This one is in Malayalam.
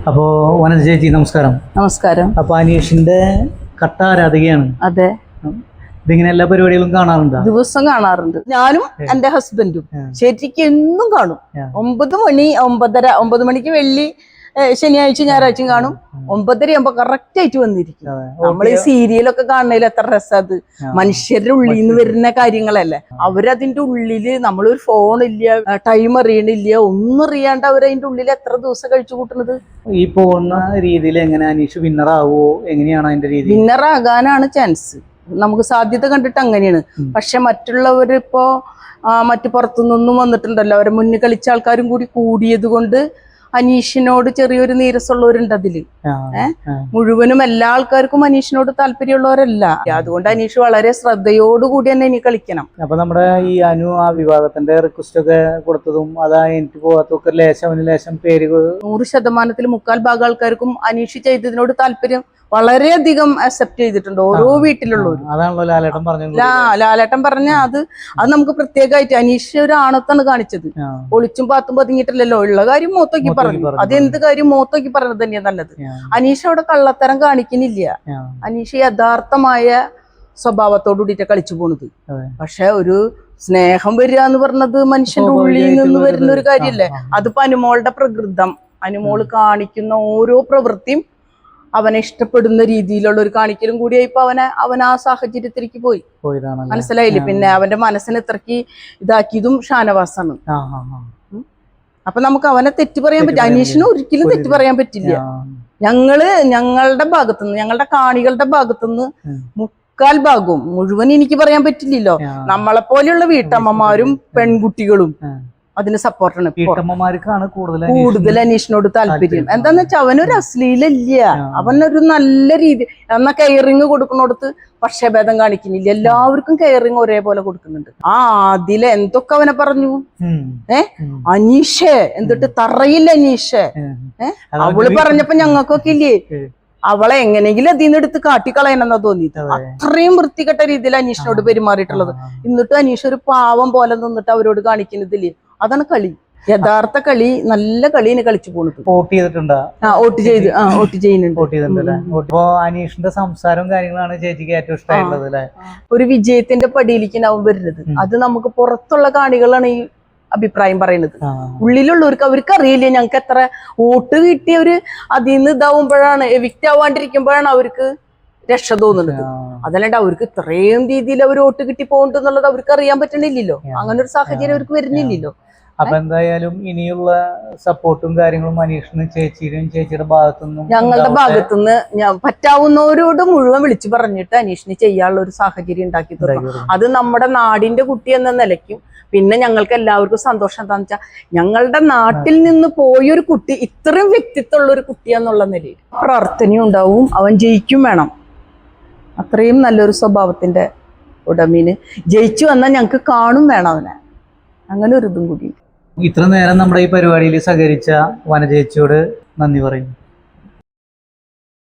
അപ്പോ വനജ ചേച്ചി നമസ്കാരം. നമസ്കാരം. അപ്പൊ അനീഷിന്റെ കട്ട ആരാധികയാണ്. അതെ. ഇതിങ്ങനെ എല്ലാ പരിപാടികളും കാണാറുണ്ടോ? ദിവസം കാണാറുണ്ട്. ഞാനും എന്റെ ഹസ്ബൻഡും ശരിക്കും എന്നും കാണും. 9 മണിക്ക് വെള്ളി, ശനിയാഴ്ച ഞായറാഴ്ചയും കാണും. 9:30 ആകുമ്പോ കറക്റ്റ് ആയിട്ട് വന്നിരിക്കും. നമ്മൾ ഈ സീരിയലൊക്കെ കാണണതിൽ എത്ര രസം. അത് മനുഷ്യരുടെ ഉള്ളിൽ നിന്ന് വരുന്ന കാര്യങ്ങളല്ലേ. അവരതിന്റെ ഉള്ളില് നമ്മളൊരു ഫോണില്ല, ടൈം അറിയണില്ല, ഒന്നും അറിയാണ്ട് അവരതിന്റെ ഉള്ളിൽ എത്ര ദിവസം കഴിച്ചു കൂട്ടുന്നത്. ഈ പോകുന്ന രീതിയിൽ എങ്ങനെ അനീഷ് വിന്നറാവോ? എങ്ങനെയാണ് അതിന്റെ രീതി? വിന്നറാകാനാണ് ചാൻസ്. നമുക്ക് സാധ്യത കണ്ടിട്ട് അങ്ങനെയാണ്. പക്ഷെ മറ്റുള്ളവരിപ്പോ മറ്റു പുറത്തുനിന്നൊന്നും വന്നിട്ടുണ്ടല്ലോ, അവരെ മുന്നിൽ കളിച്ച ആൾക്കാരും കൂടി കൂടിയത് കൊണ്ട് അനീഷിനോട് ചെറിയൊരു നീരസമുള്ളവരുണ്ട് അതില്. മുഴുവനും എല്ലാ ആൾക്കാർക്കും അനീഷിനോട് താല്പര്യമുള്ളവരല്ല. അതുകൊണ്ട് അനീഷ് വളരെ ശ്രദ്ധയോടുകൂടി തന്നെ ഇനി കളിക്കണം. അപ്പൊ നമ്മുടെ ഈ അനു ആ വിഭാഗത്തിന്റെ റിക്വസ്റ്റ് ഒക്കെ കൊടുത്തതും അതാ എനിക്ക് പോകാത്തൊക്കെ ലേശം പേര് 100% 3/4 ആൾക്കാർക്കും അനീഷ് ചെയ്തതിനോട് താല്പര്യം വളരെയധികം അക്സെപ്റ്റ് ചെയ്തിട്ടുണ്ട് ഓരോ വീട്ടിലുള്ളവരും. അതാണല്ലോ ലാലേട്ടൻ പറഞ്ഞത്. ലാലേട്ടൻ പറഞ്ഞ അത് നമുക്ക് പ്രത്യേകമായിട്ട് അനീഷ് ഒരു ആണത്താണ് കാണിച്ചത്. ഒളിച്ചും പാത്തും പതുങ്ങിയിട്ടില്ലല്ലോ, ഉള്ള കാര്യം മൂത്തോക്കി പറഞ്ഞു. അത് എന്ത് കാര്യം മൂത്തോക്കി പറഞ്ഞത് തന്നെയാ നല്ലത്. അനീഷ് അവിടെ കള്ളത്തരം കാണിക്കുന്നില്ല. അനീഷ് യഥാർത്ഥമായ സ്വഭാവത്തോടു കൂടിയിട്ട് കളിച്ചു പോണത്. പക്ഷെ ഒരു സ്നേഹം വരിക എന്ന് പറഞ്ഞത് മനുഷ്യന്റെ ഉള്ളിൽ നിന്ന് വരുന്ന ഒരു കാര്യല്ലേ. അതിപ്പോ അനുമോളുടെ പ്രകൃതം, അനുമോള് കാണിക്കുന്ന ഓരോ പ്രവൃത്തിയും അവനെ ഇഷ്ടപ്പെടുന്ന രീതിയിലുള്ള ഒരു കാണിക്കലും കൂടിയായിപ്പോ അവൻ ആ സാഹചര്യത്തിലേക്ക് പോയി. മനസ്സിലായില്ലേ? പിന്നെ അവന്റെ മനസ്സിനെ ഇത്രക്ക് ഇതാക്കിയതും ഷാനവാസാണ്. അപ്പൊ നമുക്ക് അവനെ തെറ്റ് പറയാൻ പറ്റില്ല. അനീഷിന് ഒരിക്കലും തെറ്റ് പറയാൻ പറ്റില്ല. ഞങ്ങളുടെ ഭാഗത്തുനിന്ന്, ഞങ്ങളുടെ കാണികളുടെ ഭാഗത്തുനിന്ന് 3/4 ഭാഗവും മുഴുവൻ എനിക്ക് പറയാൻ പറ്റില്ലല്ലോ. നമ്മളെ പോലെയുള്ള വീട്ടമ്മമാരും പെൺകുട്ടികളും അതിന് സപ്പോർട്ടാണ്. വീട്ടമ്മമാർക്കാണ് കൂടുതൽ അനീഷിനോട് താല്പര്യം. എന്താന്ന് വെച്ചാൽ അവനൊരു അശ്ലീലില്ല, അവനൊരു നല്ല രീതി. എന്നാ കെയറിങ് കൊടുക്കുന്നിടത്ത് പക്ഷഭേദം കാണിക്കുന്നില്ല. എല്ലാവർക്കും കെയറിങ് ഒരേപോലെ കൊടുക്കുന്നുണ്ട്. അതിലെ എന്തൊക്കെ അവനെ പറഞ്ഞു. അനീഷേ എന്നിട്ട് തറയില്ല അനീഷേ. അവള് പറഞ്ഞപ്പോ ഞങ്ങൾക്കൊക്കെ ഇല്ലേ, അവളെ എങ്ങനെയെങ്കിലും അതിൽ നിന്ന് എടുത്ത് കാട്ടിക്കളയണമെന്നാ തോന്നിയത്. അത്രയും വൃത്തികെട്ട രീതിയിൽ അനീഷിനോട് പെരുമാറിയിട്ടുള്ളത്. എന്നിട്ട് അനീഷ് ഒരു പാവം പോലെ നിന്നിട്ട് അവരോട് കാണിക്കുന്നതില്ലേ, അതാണ് കളി. യഥാർത്ഥ കളി, നല്ല കളിയാണ് കളിച്ചു പോകുന്നത്. വോട്ട് ചെയ്തിട്ടുണ്ടോ? വോട്ട് ചെയ്യുന്നുണ്ട്. അനീഷിന്റെ സംസാരവും കാര്യങ്ങളാണ് ചേച്ചിക്ക് ഏറ്റവും ഇഷ്ടമായിട്ടുള്ളത് അല്ലെ? ഒരു വിജയത്തിന്റെ പടിയിലേക്ക് അവൻ വരുന്നത്. അത് നമുക്ക് പുറത്തുള്ള കാണികളാണ് ഈ അഭിപ്രായം പറയുന്നത്. ഉള്ളിലുള്ളവർക്ക് അവർക്ക് അറിയില്ല ഞങ്ങൾക്ക് എത്ര വോട്ട് കിട്ടിയവര് അതിൽ നിന്ന് ഇതാവുമ്പോഴാണ്, എവിക്റ്റ് ആവാണ്ടിരിക്കുമ്പോഴാണ് അവർക്ക് രക്ഷ തോന്നുന്നത്. അതല്ലാണ്ട് അവർക്ക് ഇത്രയും രീതിയിൽ അവർ വോട്ട് കിട്ടി പോകുന്നുള്ളത് അവർക്ക് അറിയാൻ പറ്റണില്ലല്ലോ. അങ്ങനെ ഒരു സാഹചര്യം അവർക്ക് വരുന്നില്ലല്ലോ. അപ്പൊ എന്തായാലും ഇനിയുള്ള സപ്പോർട്ടും കാര്യങ്ങളും അനീഷിനും ചേച്ചിയുടെ ഭാഗത്തുനിന്നും, ഞങ്ങളുടെ ഭാഗത്തുനിന്ന് പറ്റാവുന്നവരോട് മുഴുവൻ വിളിച്ചു പറഞ്ഞിട്ട് അനീഷിന് ചെയ്യാനുള്ള ഒരു സാഹചര്യം ഉണ്ടാക്കി തുടങ്ങും. അത് നമ്മുടെ നാടിന്റെ കുട്ടി എന്ന നിലയ്ക്കും പിന്നെ ഞങ്ങൾക്ക് എല്ലാവർക്കും സന്തോഷം എന്താന്ന് വെച്ചാൽ ഞങ്ങളുടെ നാട്ടിൽ നിന്ന് പോയൊരു കുട്ടി, ഇത്രയും വ്യക്തിത്വമുള്ള ഒരു കുട്ടിയാന്നുള്ള നിലയിൽ പ്രാർത്ഥനയും ഉണ്ടാവും. അവൻ ജയിക്കും വേണം. അത്രയും നല്ലൊരു സ്വഭാവത്തിന്റെ ഉടമീന് ജയിച്ചു വന്നാൽ ഞങ്ങൾക്ക് കാണും വേണം അവനെ. അങ്ങനെ ഒരു ഇതും കൂടി. ഇത്ര നേരം നമ്മുടെ ഈ പരിപാടിയിൽ സഹകരിച്ച വനജേച്ചിയോട് നന്ദി പറയും.